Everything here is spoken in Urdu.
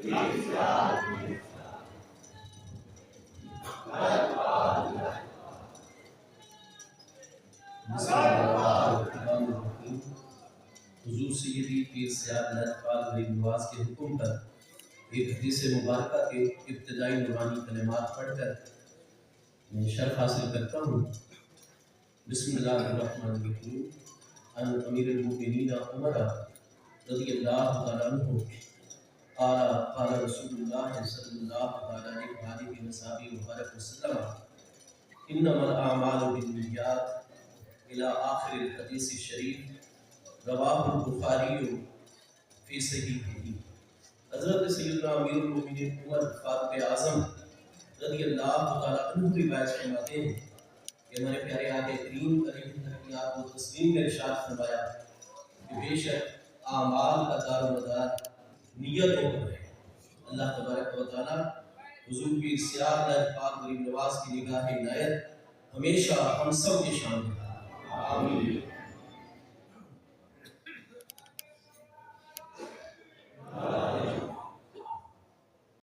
حضور سیدی پیر سیاد لجپال غریب نواز کے حکم پر ایک حدیث مبارکہ کے ابتدائی نورانی کلمات پڑھ کر میں شرف حاصل کرتا ہوں۔ بسم اللہ الرحمن الرحیم۔ ان امیر المؤمنین عمر رضی اللہ تعالیٰ عنہ قال رسول اللہ صلی اللہ علیہ وآلہ وسلم انما الاعمال بالنیات الى آخر الحدیث الشریف رواہ البخاری فی صحیحہ۔ حضرت سیدنا امیر المؤمنین عمر فاروق اعظم رضی اللہ تعالیٰ عنہ روایت فرماتے ہیں کہ ہمارے پیارے آقا کریم علیہ السلام و تسلیم نے ارشاد فرمایا کہ بے شک اعمال کا دار و مدار نیتوں پر ہے۔ اللہ تبارک و تعالیٰ حضور پیر سیاد لجپال غریب نواز کی نگاہ عنایت ہمیشہ ہم سب کے شامل ہے۔ آمین۔